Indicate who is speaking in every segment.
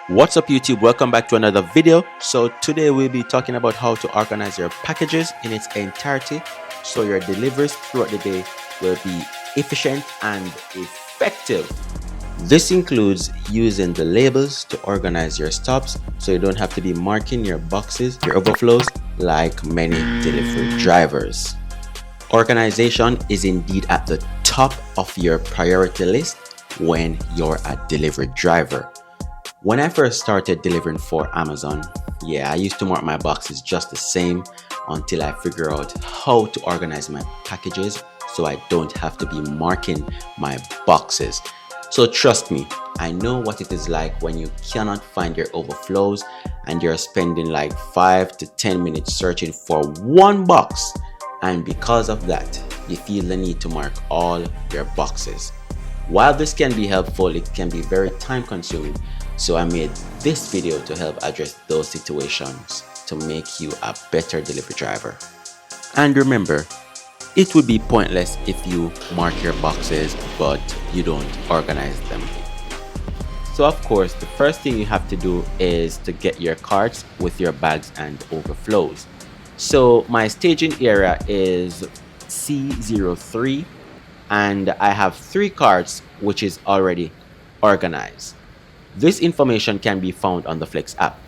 Speaker 1: What's up YouTube, welcome back to another video. So today we'll be talking about how to organize your packages in its entirety so your deliveries throughout the day will be efficient and effective. This includes using the labels to organize your stops so you don't have to be marking your boxes, your overflows, like many delivery drivers. Organization is indeed at the top of your priority list when you're a delivery driver. When I first started delivering for Amazon, I used to mark my boxes just the same until I figure out how to organize my packages so I don't have to be marking my boxes. So trust me, I know what it is like when you cannot find your overflows and you're spending like 5 to 10 minutes searching for one box, and because of that, you feel the need to mark all your boxes. While this can be helpful, it can be very time consuming. So I made this video to help address those situations to make you a better delivery driver. And remember, it would be pointless if you mark your boxes but you don't organize them. So of course, the first thing you have to do is to get your carts with your bags and overflows. So my staging area is C03 and I have 3 carts which is already organized. This information can be found on the Flex app.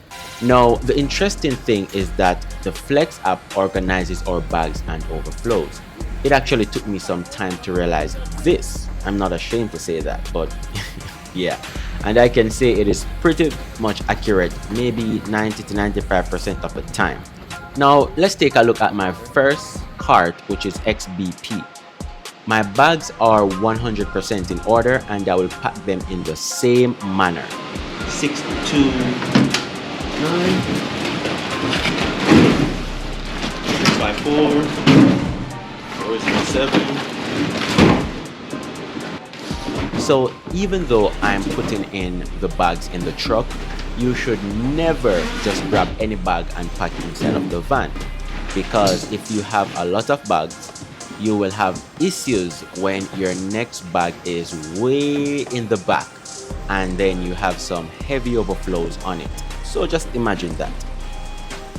Speaker 1: Now, the interesting thing is that the Flex app organizes our bags and overflows. It actually took me some time to realize this. I'm not ashamed to say that, but yeah. And I can say it is pretty much accurate, maybe 90 to 95% of the time. Now, let's take a look at my first cart, which is XBP. My bags are 100% in order and I will pack them in the same manner. 6 to 9, 6 by 4, 4 is 7. So even though I'm putting in the bags in the truck, you should never just grab any bag and pack it inside of the van, because if you have a lot of bags, you will have issues when your next bag is way in the back and then you have some heavy overflows on it. So just imagine that.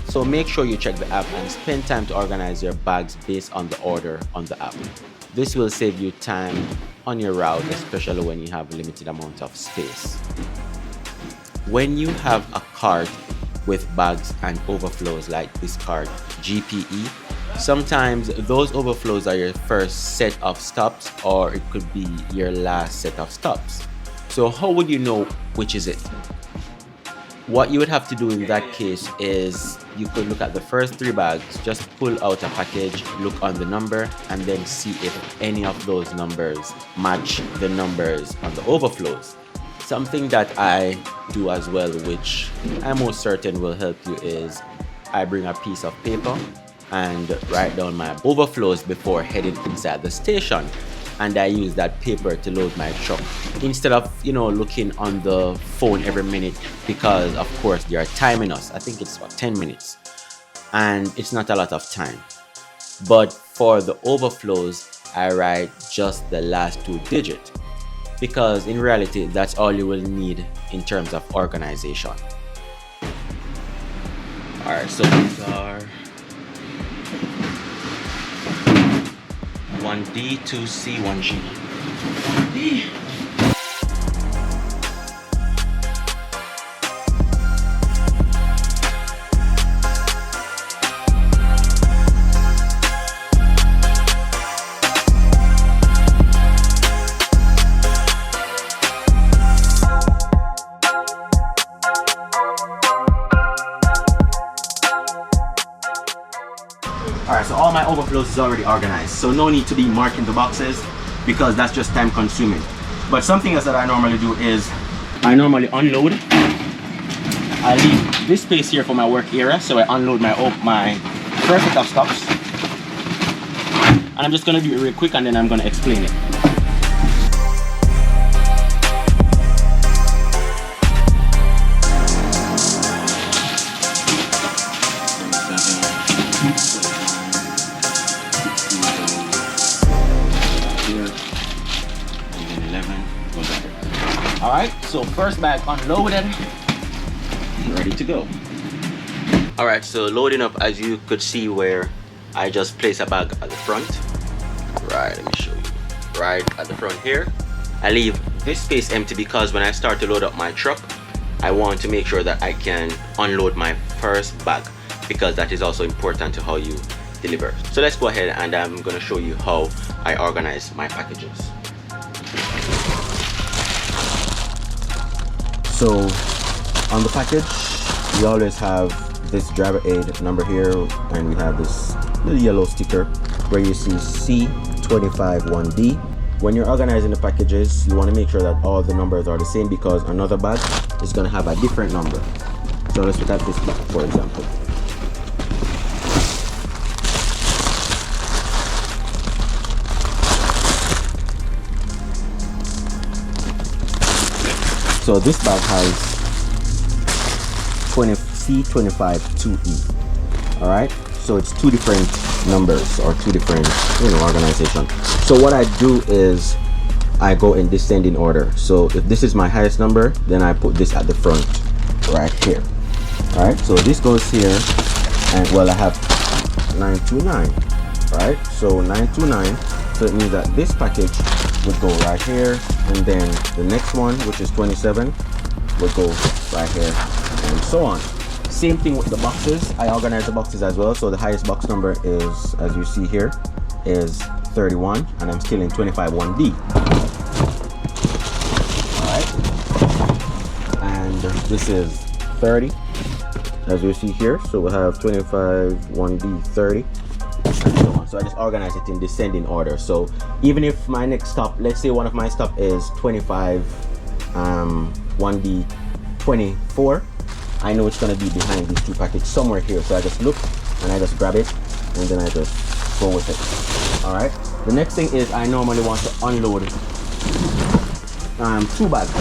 Speaker 1: So make sure you check the app and spend time to organize your bags based on the order on the app. This will save you time on your route, especially when you have a limited amount of space. When you have a cart with bags and overflows like this cart GPE, sometimes those overflows are your first set of stops or it could be your last set of stops. So how would you know which is it? What you would have to do in that case is you could look at the first 3 bags, just pull out a package, look on the number, and then see if any of those numbers match the numbers on the overflows. Something that I do as well, which I'm most certain will help you, is I bring a piece of paper and write down my overflows before heading inside the station, and I use that paper to load my truck instead of looking on the phone every minute, because of course they are timing us. I think it's about 10 minutes and it's not a lot of time. But for the overflows, I write just the last 2 digits, because in reality that's all you will need in terms of organization. Alright, so these are 1D, 2C, 1G. 1D. Alright, so all my overflows is already organized, so no need to be marking the boxes because that's just time consuming. But something else that I normally do is I normally unload. I leave this space here for my work area, so I unload my first set of stops. And I'm just going to do it real quick and then I'm going to explain it. Alright, so first bag unloaded, ready to go. Alright, so loading up, as you could see where I just place a bag at the front. Right, let me show you. Right at the front here. I leave this space empty because when I start to load up my truck, I want to make sure that I can unload my first bag, because that is also important to how you deliver. So let's go ahead and I'm going to show you how I organize my packages. So on the package, we always have this driver aid number here, and we have this little yellow sticker where you see C251D. When you're organizing the packages, you want to make sure that all the numbers are the same, because another bag is going to have a different number. So let's look at this bag, for example. So this bag has C252E. Alright, so it's two different numbers or two different organizations. So what I do is I go in descending order. So if this is my highest number, then I put this at the front right here. Alright, so this goes here, and well, I have 929. Right, so 929, so it means that this package would go right here, and then the next one, which is 27, would go right here, and so on. Same thing with the boxes. I organize the boxes as well. So the highest box number is, as you see here, is 31, and I'm still in 251D. Alright, and this is 30, as you see here. So we'll have 251D 30, and so on. So I just organize it in descending order. So even if my next stop, let's say one of my stop is 1D 24, I know it's going to be behind these two packages somewhere here. So I just look and I just grab it, and then I just go with it. Alright, the next thing is I normally want to unload 2 bags.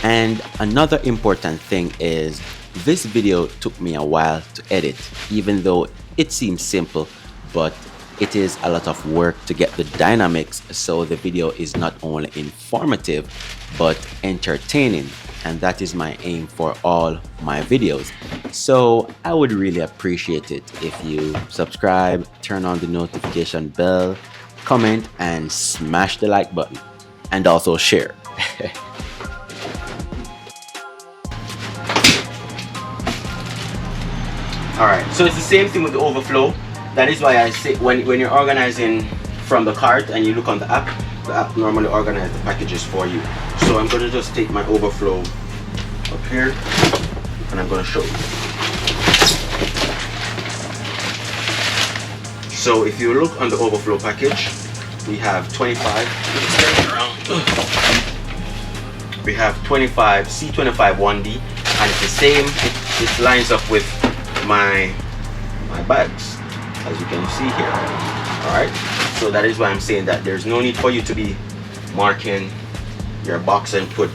Speaker 1: And another important thing is this video took me a while to edit, even though it seems simple, but it is a lot of work to get the dynamics so the video is not only informative but entertaining, and that is my aim for all my videos. So I would really appreciate it if you subscribe, turn on the notification bell, comment, and smash the like button, and also share. Alright, so it's the same thing with the overflow. That is why I say when you're organizing from the cart and you look on the app normally organizes the packages for you. So I'm going to just take my overflow up here and I'm going to show you. So if you look on the overflow package, we have 25. We have 25 C251D, and it's the same. It lines up with my bags, as you can see here. Alright, so that is why I'm saying that there's no need for you to be marking your box and put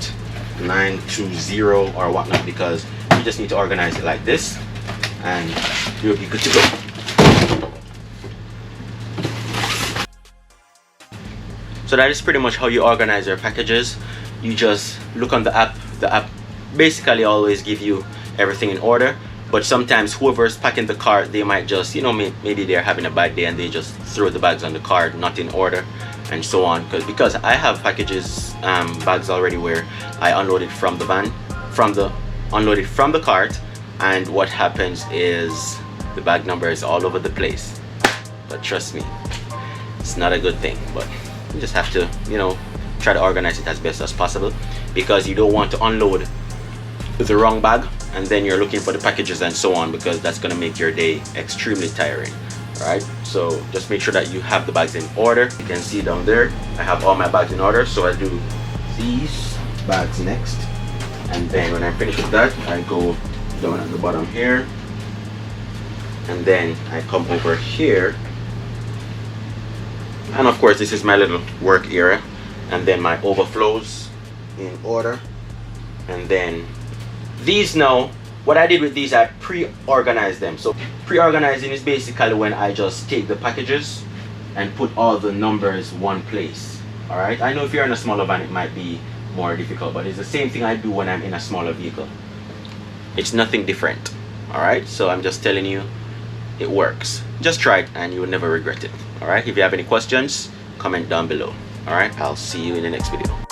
Speaker 1: 920 or whatnot, because you just need to organize it like this and you'll be good to go. So that is pretty much how you organize your packages. You just look on the app. The app basically always give you everything in order. But sometimes whoever's packing the cart, they might just, maybe they're having a bad day and they just throw the bags on the cart, not in order, and so on. Because I have packages, bags already where I unloaded from the van, unloaded from the cart, and what happens is the bag number is all over the place. But trust me, it's not a good thing. But you just have to, try to organize it as best as possible, because you don't want to unload with the wrong bag and then you're looking for the packages and so on, because that's going to make your day extremely tiring. Alright, so just make sure that you have the bags in order. You can see down there I have all my bags in order, so I do these bags next, and then when I finish with that I go down at the bottom here, and then I come over here, and of course this is my little work area, and then my overflows in order. And then these, now what I did with these, I pre-organized them. So pre-organizing is basically when I just take the packages and put all the numbers one place. All right, I know if you're in a smaller van it might be more difficult, but it's the same thing I do when I'm in a smaller vehicle. It's nothing different. All right, so I'm just telling you it works. Just try it and you will never regret it. All right, if you have any questions, comment down below. All right, I'll see you in the next video.